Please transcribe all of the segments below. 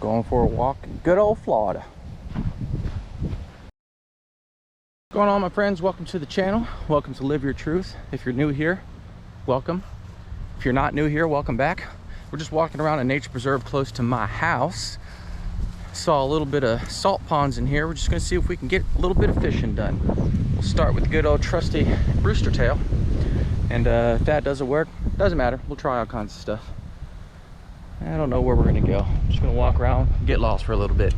Going for a walk in good old Florida. What's going on, my friends? Welcome to the channel. Welcome to Live Your Truth. If you're new here, welcome. If you're not new here, welcome back. We're just walking around a nature preserve close to my house. Saw a little bit of salt ponds in here. We're just gonna see if we can get a little bit of fishing done. We'll start with the good old trusty rooster tail. And if that doesn't work, doesn't matter. We'll try all kinds of stuff. I don't know where we're gonna go. I'm just gonna walk around, get lost for a little bit.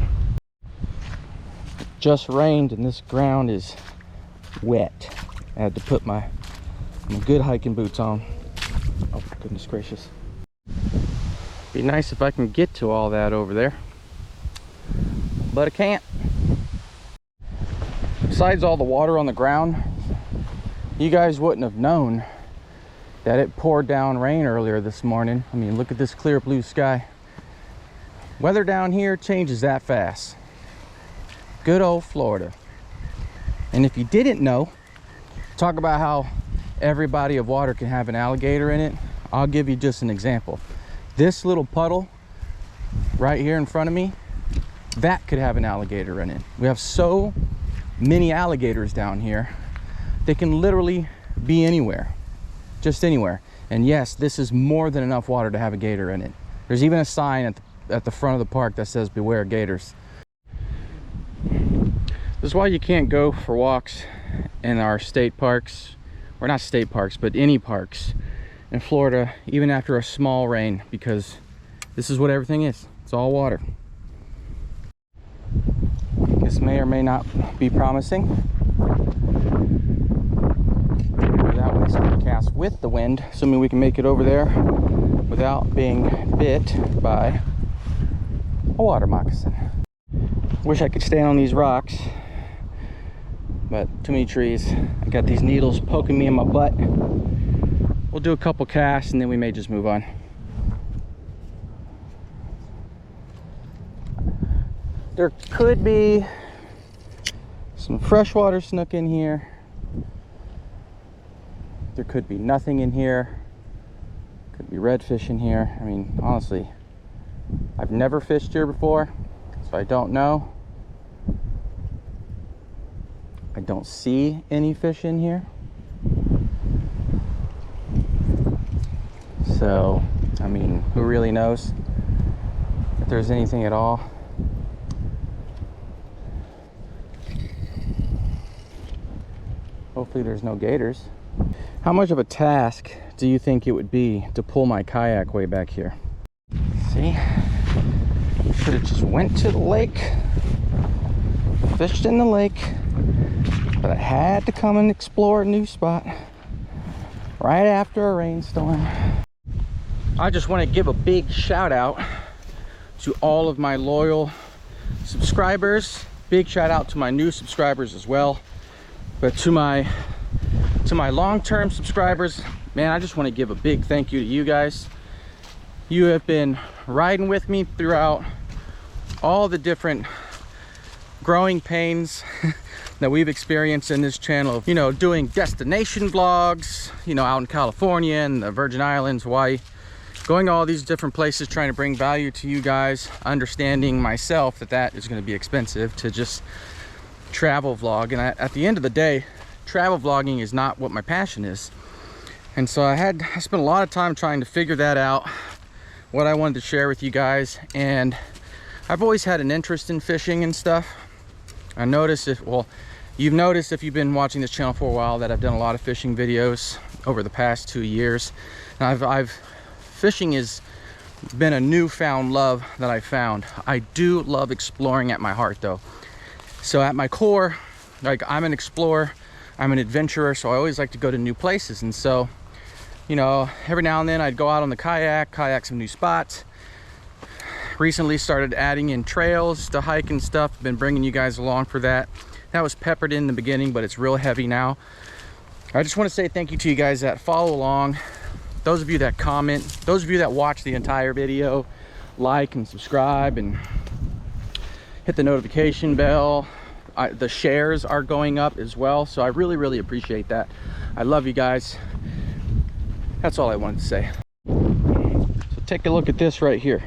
It just rained and this ground is wet. I had to put my good hiking boots on. Oh, goodness gracious. Be nice if I can get to all that over there, but I can't. Besides all the water on the ground, you guys wouldn't have known that it poured down rain earlier this morning. I mean, look at this clear blue sky. Weather down here changes that fast. Good old Florida. And if you didn't know, talk about how every body of water can have an alligator in it. I'll give you just an example. This little puddle right here in front of me, that could have an alligator in it. We have so many alligators down here. They can literally be anywhere. Just anywhere. And yes, this is more than enough water to have a gator in it. There's even a sign at the front of the park that says beware gators. This is why you can't go for walks in our state parks, or not state parks, but any parks in Florida, even after a small rain, because this is what everything is. It's all water. This may or may not be promising. Cast with the wind, assuming we can make it over there without being bit by a water moccasin. Wish I could stand on these rocks, but too many trees. I got these needles poking me in my butt. We'll do a couple casts and then we may just move on. There could be some freshwater snook in here. There could be nothing in here. Could be redfish in here. I mean, honestly, I've never fished here before, so I don't know. I don't see any fish in here. So, I mean, who really knows if there's anything at all? Hopefully there's no gators. How much of a task do you think it would be to pull my kayak way back here? See, should have just went to the lake, fished in the lake, but I had to come and explore a new spot right after a rainstorm. I just want to give a big shout out to all of my loyal subscribers. Big shout out to my new subscribers as well, but to my long-term subscribers, man, I just want to give a big thank you to you guys. You have been riding with me throughout all the different growing pains that we've experienced in this channel. You know, doing destination vlogs, you know, out in California and the Virgin Islands, Hawaii, going all these different places, trying to bring value to you guys, understanding myself that is going to be expensive to just travel vlog. And at the end of the day, travel vlogging is not what my passion is. And so I spent a lot of time trying to figure that out, what I wanted to share with you guys. And I've always had an interest in fishing and stuff. I noticed you've noticed if you've been watching this channel for a while that I've done a lot of fishing videos over the past 2 years. And fishing has been a newfound love that I found. I do love exploring at my heart though. So at my core, like, I'm an explorer, I'm an adventurer, so I always like to go to new places. And so, you know, every now and then I'd go out on the kayak some new spots. Recently started adding in trails to hike and stuff. Been bringing you guys along for that. That was peppered in the beginning, but it's real heavy now. I just want to say thank you to you guys that follow along, those of you that comment, those of you that watch the entire video, like and subscribe and hit the notification bell. The shares are going up as well, so I really appreciate that. I love you guys. That's all I wanted to say. So take a look at this right here.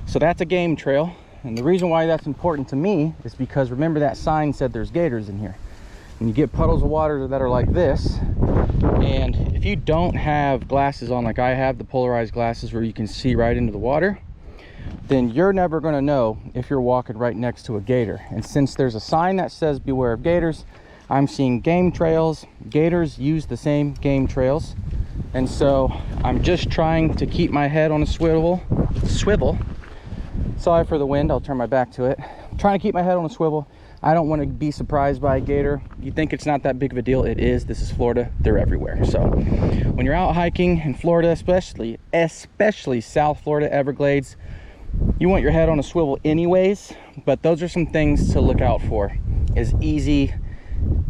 So that's a game trail. And the reason why that's important to me is because remember that sign said there's gators in here. And you get puddles of water that are like this, and if you don't have glasses on like I have, the polarized glasses where you can see right into the water, then you're never going to know if you're walking right next to a gator. And since there's a sign that says beware of gators, I'm seeing game trails. Gators use the same game trails, and so I'm just trying to keep my head on a swivel. Sorry for the wind, I'll turn my back to it. I'm trying to keep my head on a swivel. I don't want to be surprised by a gator. You think it's not that big of a deal, it is. This is Florida, they're everywhere. So when you're out hiking in Florida, especially South Florida Everglades, you want your head on a swivel anyways, but those are some things to look out for, is easy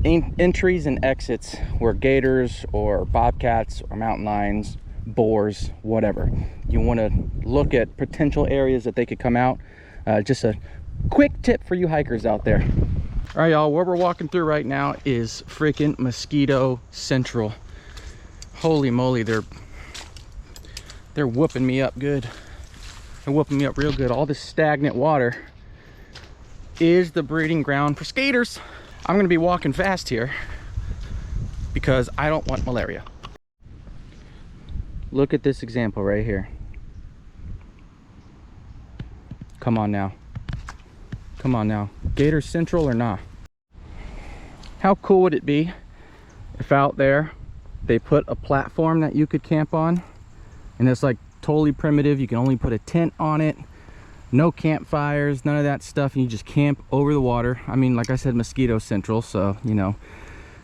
entries and exits where gators or bobcats or mountain lions, boars, whatever. You want to look at potential areas that they could come out. Just a quick tip for you hikers out there. All right, y'all, where we're walking through right now is freaking Mosquito Central. Holy moly, they're whooping me up good. They're whooping me up real good. All this stagnant water is the breeding ground for skaters. I'm gonna be walking fast here because I don't want malaria. Look at this example right here. Come on now. Come on now. Gator Central or not? How cool would it be if out there they put a platform that you could camp on, and it's like totally primitive. You can only put a tent on it, no campfires, none of that stuff, and you just camp over the water. I mean, like I said, Mosquito Central, so you know,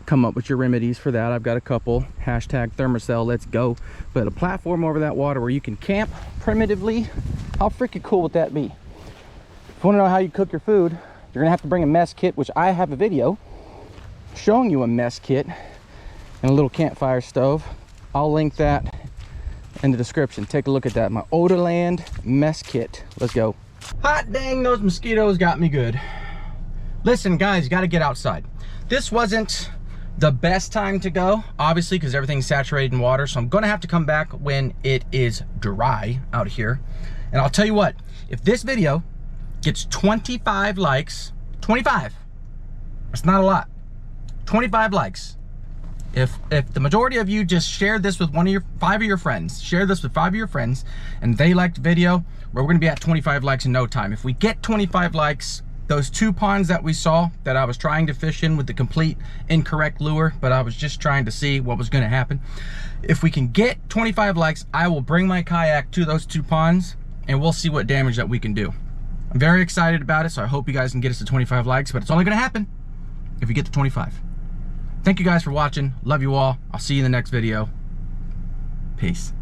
come up with your remedies for that. I've got a couple. Hashtag Thermocell, let's go. But a platform over that water where you can camp primitively, how freaking cool would that be? If you want to know how you cook your food, you're gonna have to bring a mess kit, which I have a video showing you a mess kit and a little campfire stove. I'll link that in the description. Take a look at that. My Oderland mess kit. Let's go. Hot dang, those mosquitoes got me good. Listen, guys, you got to get outside. This wasn't the best time to go, obviously, because everything's saturated in water. So I'm going to have to come back when it is dry out here. And I'll tell you what, if this video gets 25 likes, 25, it's not a lot, 25 likes. If the majority of you just share this with five of your friends, share this with 5 of your friends, and they liked the video, we're gonna be at 25 likes in no time. If we get 25 likes, those 2 ponds that we saw that I was trying to fish in with the complete incorrect lure, but I was just trying to see what was gonna happen. If we can get 25 likes, I will bring my kayak to those 2 ponds and we'll see what damage that we can do. I'm very excited about it, so I hope you guys can get us to 25 likes, but it's only gonna happen if we get to 25. Thank you guys for watching. Love you all. I'll see you in the next video. Peace.